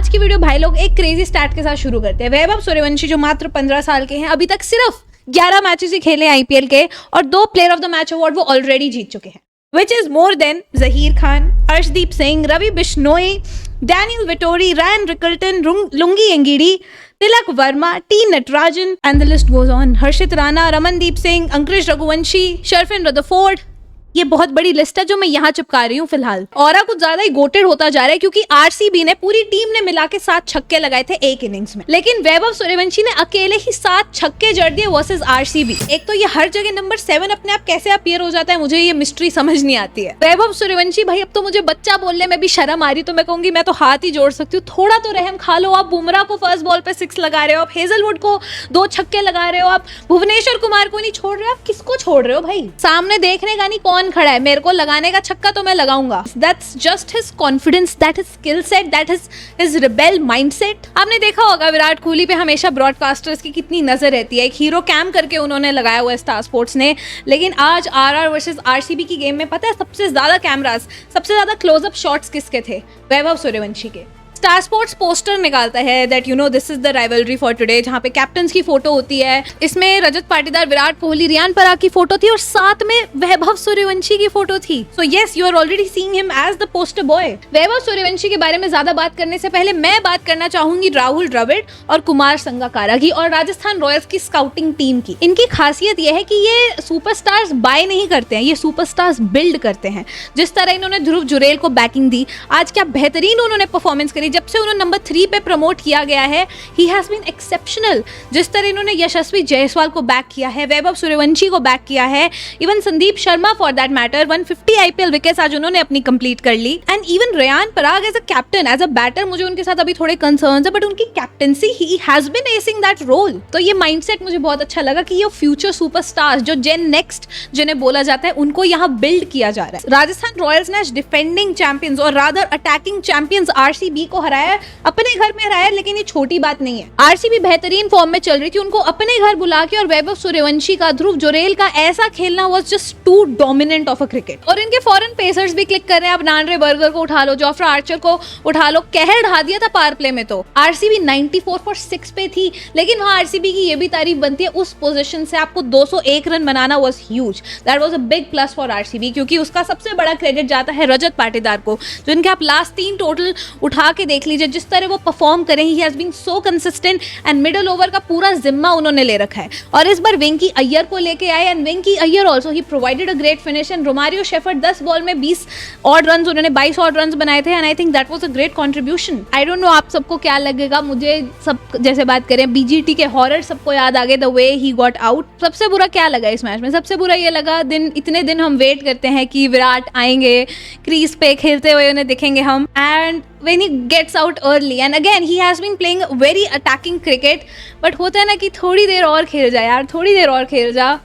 आज की वीडियो भाई लोग एक क्रेजी स्टैट के साथ शुरू करते हैं। वैभव सूर्यवंशी जो मात्र 15 साल के हैं, अभी तक सिर्फ 11 मैचेस ही खेले आईपीएल के और 2 player of the match award वो ऑलरेडी जीत चुके हैं, which is more than Zaheer Khan, Arshdeep Singh, Ravi Bishnoi, Daniel Vettori, Ryan Rickelton, Lungi Ngidi, Tilak Varma, T Natarajan and the list goes on. Harshit Rana, Ramandeep Singh, Angkrish Raghuvanshi, Sherfane Rutherford. ये बहुत बड़ी लिस्ट है जो मैं यहाँ चिपका रही हूँ फिलहाल। और कुछ ज्यादा ही गोटेड होता जा रहा है क्योंकि आरसीबी ने पूरी टीम ने मिला के 7 छक्के लगाए थे एक इनिंग्स में, लेकिन वैभव सूर्यवंशी ने अकेले ही 7 छक्के जड़ दिए वर्सेस आरसीबी। एक तो ये हर जगह नंबर 7 अपने आप कैसे अपीयर हो जाता है, मुझे ये मिस्ट्री समझ नहीं आती है। वैभव सूर्यवंशी भाई, अब तो मुझे बच्चा बोलने में भी शर्म आ रही, तो मैं कहूंगी मैं तो हाथ ही जोड़ सकती हूँ, थोड़ा तो रहम खा लो। आप बुमराह को फर्स्ट बॉल पे 6 लगा रहे हो, आप हेजलवुड को 2 छक्के लगा रहे हो, आप भुवनेश्वर कुमार को नहीं छोड़ रहे हो, आप किसको छोड़ रहे हो भाई? सामने देखने का नहीं कौन खड़ा है, मेरे को लगाने का छक्का तो मैं लगाऊंगा। That's just his confidence, that his skill set, that is his rebel mindset। आपने देखा होगा विराट कोहली पे हमेशा ब्रॉडकास्टर्स की कितनी नजर रहती है, एक हीरो कैम करके उन्होंने लगाया हुआ है स्टार स्पोर्ट्स ने। लेकिन आज आरआर वर्सेस आरसीबी की गेम में पता है सबसे ज्यादा कैमरास, सबसे ज्यादा क्लोजअप शॉट्स किसके थे? वैभव सूर्यवंशी के। स्टार स्पोर्ट्स पोस्टर निकालता है that you know this is the rivalry for today, जहाँ पे कैप्टन्स की फोटो होती है। इसमें रजत पाटीदार, विराट कोहली, रियान पराग की फोटो थी और साथ में वैभव सूर्यवंशी की फोटो थी। So yes, you are already seeing him as the poster boy. Vaibhav Suryavanshi के बारे में ज्यादा बात करने से पहले मैं बात करना चाहूंगी राहुल द्रविड़ और कुमार संगकारा की और राजस्थान रॉयल्स की स्काउटिंग टीम की। इनकी खासियत यह है कि ये सुपरस्टार्स बाय नहीं करते हैं, ये सुपरस्टार्स बिल्ड करते हैं। जिस तरह इन्होंने ध्रुव जुरेल को बैकिंग दी, आज क्या बेहतरीन उन्होंने परफॉर्मेंस करी। जब से उन्होंने नंबर 3 पे प्रमोट किया गया है, ही हैज बीन एक्सेप्शनल। जिस तरह इन्होंने यशस्वी जायसवाल को बैक किया है, वैभव सूर्यवंशी को बैक किया है, even Sandeep Sharma for that matter, 150 IPL wickets आज उन्होंने अपनी कंप्लीट कर ली। And even Riyan Parag as a captain, as a batter, मुझे उनके साथ अभी थोड़े कंसर्न्स है, बट उनकी captaincy, he has been acing that role. तो ये माइंडसेट मुझे बहुत अच्छा लगा कि ये फ्यूचर सुपरस्टार्स जो जेन नेक्स्ट जिन्हें बोला जाता है, उनको यहाँ बिल्ड किया जा रहा है। राजस्थान रॉयल्स ने डिफेंडिंग चैंपियंस और रादर अटैकिंग चैंपियंस आरसीबी को हराया, अपने घर में हराया, लेकिन ये छोटी बात नहीं है। आरसीबी बेहतरीन फॉर्म में चल रही थी, उनको अपने घर बुला के और वैभव सूर्यवंशी का, ध्रुव जुरेल का ऐसा खेलना was just too dominant of a cricket. और इनके फॉरेन पेसर्स भी क्लिक कर रहे हैं, आप नांड्रे बर्गर को उठा लो, जोफ्रा आर्चर को उठा लो, कहर ढा दिया था पावर प्ले में। तो आरसीबी 94 फॉर 6 पे थी, लेकिन वहां आरसीबी की ये भी तारीफ बनती है, उस पोजीशन से आपको 201 run banana was huge, that was a big plus for RCB, क्योंकि उसका सबसे बड़ा क्रेडिट जाता है रजत पाटीदार को, जो इनके आप लास्ट 3 टोटल उठा के देख लीजिए, जिस तरह वो परफॉर्म करें, he has been so consistent and middle over का पूरा जिम्मा उन्होंने ले रखा है। और इस बार वेंकी अय्यर को लेके आए and Venky Iyer also he provided a great finish. And Romario shepherd 10 ball में 20 ऑड रन्स, उन्होंने 22 ऑड रन्स बनाए थे and I think that was a great contribution. I don't know आप सबको क्या लगेगा, मुझे सब जैसे बात करें बीजीटी के हॉरर सबको याद आ गए, the way he got out. सबसे बुरा क्या लगा इस मैच में? सबसे बुरा ये लगा, इतने दिन हम वेट करते हैं कि विराट आएंगे, क्रीज पे खेलते हुए उन्हें दिखेंगे हम, and when he gets out early and again he has been playing very attacking cricket, but होता है ना कि थोड़ी देर और खेल जा यार, थोड़ी देर और खेल जा,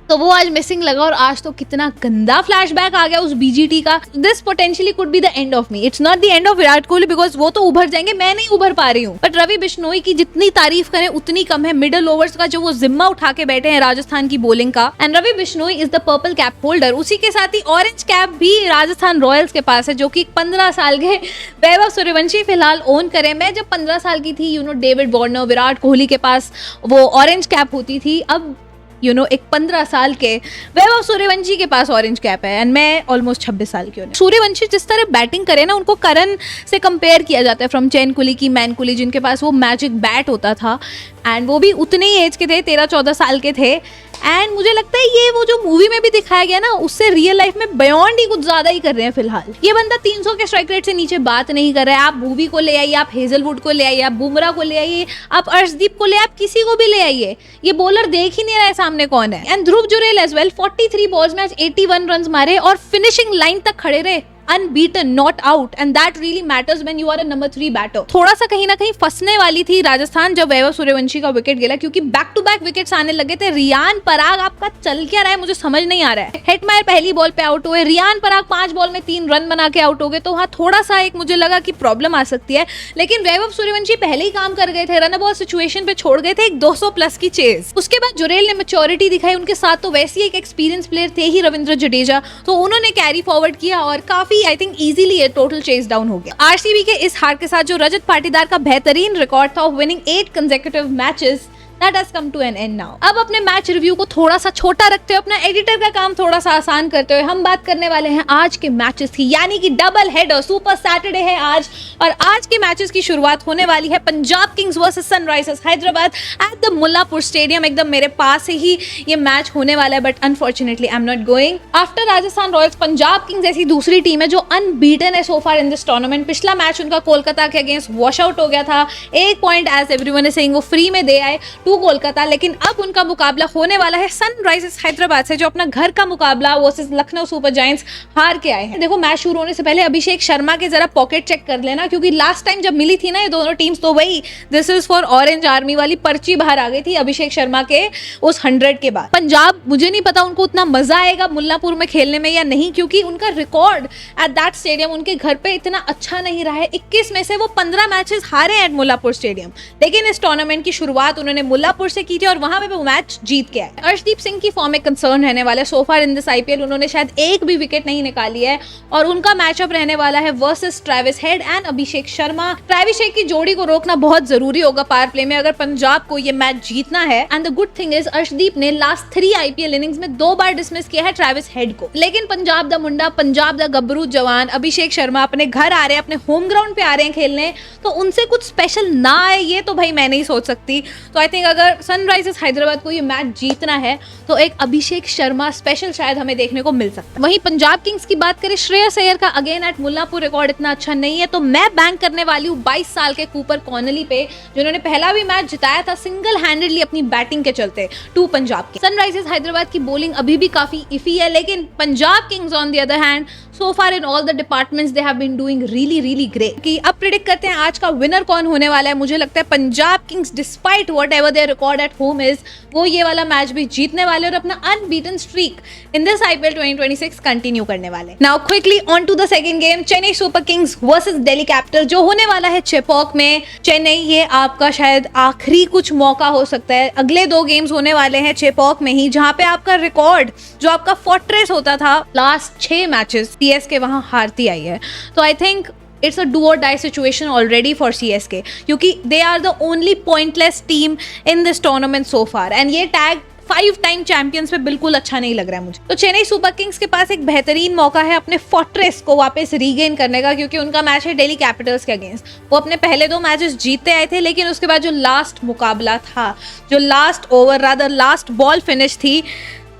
तो वो आज मिसिंग लगा। और आज तो कितना गंदा फ्लैशबैक आ गया उस बीजीटी का। This potentially could be the end of me, it's not the end of Virat Kohli, because वो तो उभर जाएंगे, मैं नहीं उभर पा रही हूँ। बट रवि बिश्नोई की जितनी तारीफ करें उतनी कम है। मिडिल ओवर्स का जो वो जिम्मा उठा के बैठे हैं राजस्थान की बॉलिंग का, and Ravi Bishnoi is the purple cap holder. उसी के साथ ही ऑरेंज कैप भी राजस्थान रॉयल्स के पास है, जो कि 15 साल के वैभव सूर्यवंशी फिलहाल ओन करें। मैं जब 15 साल की थी, you know David Warner, Virat Kohli के पास वो ऑरेंज कैप होती थी, अब यू नो एक 15 साल के वैभव सूर्यवंशी के पास ऑरेंज कैप है एंड मैं ऑलमोस्ट 26 साल की हूँ। सूर्यवंशी जिस तरह बैटिंग करे ना, उनको करण से कंपेयर किया जाता है, फ्रॉम चैन कुली की मैन कुली, जिनके पास वो मैजिक बैट होता था एंड वो भी उतने ही एज के थे, 13-14 साल के थे। एंड मुझे लगता है ये वो जो मूवी में भी दिखाया गया ना, उससे रियल लाइफ में बियॉन्ड ही कुछ ज्यादा ही कर रहे हैं फिलहाल। ये बंदा 300 के स्ट्राइक रेट से नीचे बात नहीं कर रहा है। आप भूवी को ले आइए, आप हेजलवुड को ले आइए, आप बुमराह को ले आइए, आप अर्शदीप को ले आइए, आप किसी को भी ले आइए, ये बॉलर देख ही नहीं रहा है सामने कौन है। And Dhruv Jurel as well, 43 balls में आज 81 रन मारे और फिनिशिंग लाइन तक खड़े रहे, unbeaten, not out, and that really matters when you are a number 3 batter। थोड़ा सा कहीं ना कहीं फंसने वाली थी राजस्थान जब वैभव सूर्यवंशी का विकेट गिरा, क्योंकि बैक टू बैक विकेट्स आने लगे थे। रियान पराग आपका चल क्या रहा है, मुझे समझ नहीं आ रहा है। हेटमायर पहली बॉल पे आउट हुए, रियान पराग 5 बॉल में 3 रन बना के आउट हो गए, तो वहाँ थोड़ा सा एक मुझे लगा कि प्रॉब्लम आ सकती है। लेकिन वैभव सूर्यवंशी पहले ही काम कर गए थे, रन बॉल सिचुएशन पे छोड़ गए थे एक 200 प्लस की चेज। उसके बाद जुरेल ने मैच्योरिटी दिखाई, उनके साथ तो वैसे ही एक एक्सपीरियंस प्लेयर थे ही रविंद्र जडेजा, तो उन्होंने कैरी फॉरवर्ड किया और काफी काफी आई थिंक इजीली ये टोटल चेस डाउन हो गया। आरसीबी के इस हार के साथ जो रजत पाटीदार का बेहतरीन रिकॉर्ड था of winning 8 consecutive matches, that has come to an end now। अब अपने मैच रिव्यू को थोड़ा सा छोटा रखते हुए, अपना एडिटर का काम थोड़ा सा आसान करते हुए हम बात करने वाले हैं आज के मैचेस की, यानी कि डबल हेडर सुपर सैटरडे है आज। और आज के मैचेस की शुरुआत होने वाली है Punjab Kings versus Sunrisers Hyderabad at the Mullanpur stadium. एकदम मेरे पास ही ये मैच होने वाला है, but unfortunately I am not going. After Rajasthan Royals, Punjab Kings ऐसी दूसरी टीम है जो अनबीटन है so far in this tournament. पिछला मैच उनका कोलकाता के अगेंस्ट वॉश आउट हो गया था, 1 point as everyone is saying वो फ्री में दे आए टू कोलकाता। लेकिन अब उनका मुकाबला होने वाला है सनराइजर्स हैदराबाद से, जो अपना घर का मुकाबला वर्सेस लखनऊ सुपर जायंट्स हार के आए हैं। देखो, मैच शुरू होने से पहले अभिषेक शर्मा के जरा पॉकेट चेक कर लेना, क्योंकि लास्ट टाइम जब मिली थी ना ये दोनों टीम्स, तो वही this is for orange army वाली पर्ची बाहर आ गई थी अभिषेक शर्मा के उस 100 के बाद। पंजाब, मुझे नहीं पता उनको उतना मजा आएगा मुल्लापुर में खेलने में या नहीं, क्योंकि उनका रिकॉर्ड एट दैट स्टेडियम उनके घर पे इतना अच्छा नहीं रहा है। 21 में से वो 15 मैचेस हारे एट मुल्लापुर स्टेडियम, लेकिन इस टूर्नामेंट की शुरुआत उन्होंने मुल्लापुर से की थी और वहां पे वो मैच जीत के आए। अर्शदीप सिंह की फॉर्म में कंसर्न रहने वाले, सो फार इन दिस आईपीएल उन्होंने शायद एक भी विकेट नहीं निकाली है, और उनका मैचअप रहने वाला है versus Travis head and Abhishek Sharma. Travis head की जोड़ी को रोकना बहुत जरूरी होगा पावर प्ले में अगर पंजाब को ये मैच जीतना है। And the good thing is Arshdeep ने लास्ट 3 आईपीएल इनिंग्स में 2 बार डिसमिस किया है ट्रेविस हेड को। लेकिन पंजाब द मुंडा, पंजाब द गबरू जवान अभिषेक शर्मा अपने घर आ रहे हैं, अपने होम ग्राउंड पे आ रहे हैं खेलने, तो उनसे कुछ स्पेशल ना आए ये तो भाई मैं नहीं सोच सकती। तो आई थिंक अगर सनराइजर्स हैदराबाद को ये मैच जीतना है तो एक अभिषेक शर्मा स्पेशल शायद हमें देखने को मिल सकता है। वहीं पंजाब किंग्स की बात करें, श्रेयस अय्यर का अगेन एट मुल्लापुर रिकॉर्ड इतना अच्छा नहीं है, तो मैं बैंक करने वाली हूँ 22 साल के कूपर कॉनली पे, जिन्होंने पहला भी मैच जिताया था सिंगल हैंडेडली अपनी बैटिंग के चलते टू पंजाब की। सनराइजर्स हैदराबाद की बॉलिंग अभी भी काफी इफी है, लेकिन Punjab Kings on the other hand so far in all the departments they have been doing really great। कि अब प्रेडिक्ट करते हैं आज का विनर कौन होने वाला है। मुझे लगता है Punjab Kings despite whatever their record at home is, वो ये वाला मैच भी जीतने वाले और अपना unbeaten streak in this IPL 2026 continue करने वाले। Now quickly on to the second game, Chennai Super Kings versus Delhi Capital, जो होने वाला है चेपॉक में। चेन्नई, ये आपका शायद आखिरी कुछ मौका हो सकता है। अगले 2 गेम्स होने वाले हैं चेपॉक में ही, जहां पे आपका रिकॉर्ड जो आपका फोर्ट्रेस होता था लास्ट 6 मैचेस सीएसके वहां हारती आई है। तो I think it's a do or die situation already for CSK, क्योंकि they are the only pointless team in this tournament so far, and ये टैग 5 टाइम चैंपियंस पे बिल्कुल अच्छा नहीं लग रहा है मुझे। तो चेन्नई सुपर किंग्स के पास एक बेहतरीन मौका है अपने फोर्ट्रेस को वापस रीगेन करने का, क्योंकि उनका मैच है दिल्ली कैपिटल्स के अगेंस्ट। वो अपने पहले 2 मैचेस जीतते आए थे, लेकिन उसके बाद जो लास्ट मुकाबला था, जो last over rather last ball finish थी,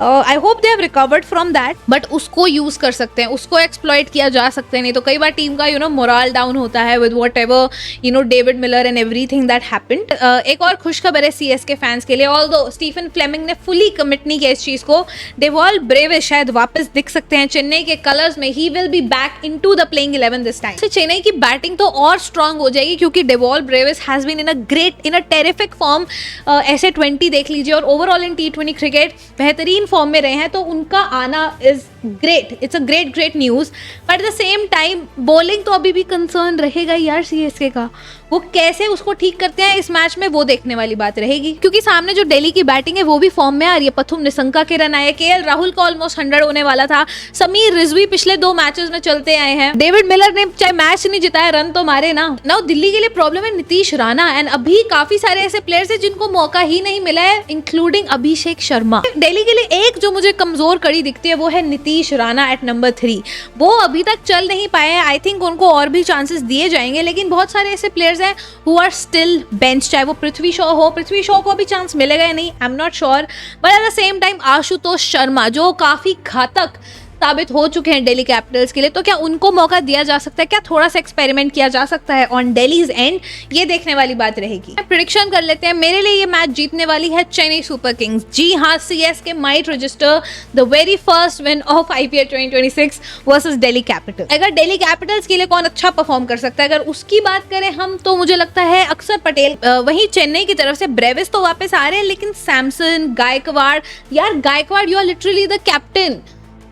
I hope they have recovered from that, but उसको यूज कर सकते हैं, उसको एक्सप्लॉइट किया जा सकता है। नहीं तो कई बार टीम का मोरल डाउन होता है with whatever David Miller and everything that happened. एक और खुशखबर है सीएसके फैंस के लिए, ऑल्दो स्टीफन फ्लेमिंग ने फुली कमिट नहीं किया इस चीज को। डेवॉल ब्रेविस शायद वापस दिख सकते हैं चेन्नई के कलर्स में, he will be back into the playing 11 this time. Chennai की बैटिंग तो और स्ट्रांग हो जाएगी, क्योंकि Dewald Brevis has been in a terrific form. ऐसे 20 देख लीजिए और ओवरऑल इन T20 क्रिकेट बेहतरीन फॉर्म में रहे हैं, तो उनका आना is great, it's a great news. But at the same time bowling तो अभी भी कंसर्न रहेगा यार सीएसके का, वो कैसे उसको ठीक करते हैं इस मैच में, वो देखने वाली बात रहेगी। क्योंकि सामने जो दिल्ली की बैटिंग है वो भी फॉर्म में आ रही है, पथुम निशंका के रन आए, केएल राहुल का ऑलमोस्ट 100 होने वाला था, समीर रिजवी पिछले 2 मैचेस में चलते आए हैं, डेविड मिलर ने चाहे मैच नहीं जिताया रन तो मारे ना। नाउ दिल्ली के लिए प्रॉब्लम है नीतीश राणा, एंड अभी काफी सारे ऐसे प्लेयर्स हैं जिनको मौका ही नहीं मिला है, इंक्लूडिंग अभिषेक शर्मा। दिल्ली के लिए एक जो मुझे कमजोर कड़ी दिखती है वो है नीतीश राणा एट नंबर 3। वो अभी तक चल नहीं पाए हैं, आई थिंक उनको और भी चांसेस दिए जाएंगे, लेकिन बहुत सारे ऐसे प्लेयर्स हैं हु आर स्टिल बेंच, चाहे वो पृथ्वी शॉ को भी चांस मिलेगा या नहीं, आई am not sure. But at the same time Ashutosh Sharma, जो काफी घातक साबित हो चुके हैं दिल्ली कैपिटल्स के लिए, तो क्या उनको मौका दिया जा सकता है, क्या थोड़ा सा एक्सपेरिमेंट किया जा सकता है ऑन दिल्लीज एंड, ये देखने वाली बात रहेगी। प्रेडिक्शन कर लेते हैं, मेरे लिए ये मैच जीतने वाली है चेन्नई सुपर किंग्स। जी हाँ, CSK might register the very first win of IPL 2026 versus Delhi capital. अगर दिल्ली कैपिटल्स के लिए कौन अच्छा परफॉर्म कर सकता है, अगर उसकी बात करें हम, तो मुझे लगता है अक्षर पटेल। वहीं चेन्नई की तरफ से ब्रेविस तो वापस आ रहे हैं, लेकिन सैमसन, गायकवाड़, यार Gaikwad you are literally the captain,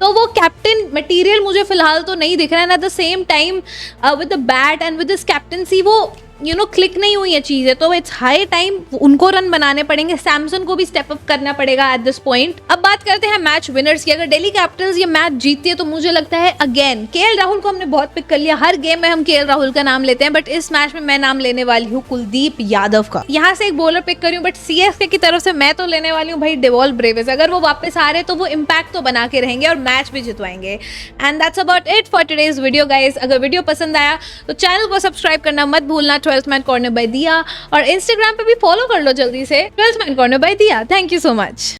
तो वो कैप्टन मटेरियल मुझे फिलहाल तो नहीं दिख रहा है। Eight the same time with the bat and with this captaincy वो क्लिक नहीं हुई है चीजें, तो इट्स हाई टाइम उनको रन बनाने पड़ेंगे, सैमसन को भी स्टेप अप करना पड़ेगा एट दिस पॉइंट। अब बात करते हैं मैच विनर्स की। अगर दिल्ली कैपिटल्स ये मैच जीतती है तो मुझे लगता है अगेन केएल राहुल को हमने बहुत पिक कर लिया, हर गेम में हम केएल राहुल का नाम लेते हैं, बट इस मैच में मैं नाम लेने वाली हूँ कुलदीप यादव का। यहाँ से एक बॉलर पिक करी हूँ, बट सीएसके की तरफ से मैं तो लेने वाली हूँ भाई डेवॉल ब्रेविस। अगर वो वापस आ रहे तो वो इम्पैक्ट तो बना के रहेंगे और मैच भी जितवाएंगे। And that's about it for today's video guys. अगर वीडियो पसंद आया तो चैनल को सब्सक्राइब करना मत भूलना, 12th मैन कॉर्नर बाय दिया, और इंस्टाग्राम पे भी फॉलो कर लो जल्दी से, 12th मैन कॉर्नर बाय दिया। Thank you so much.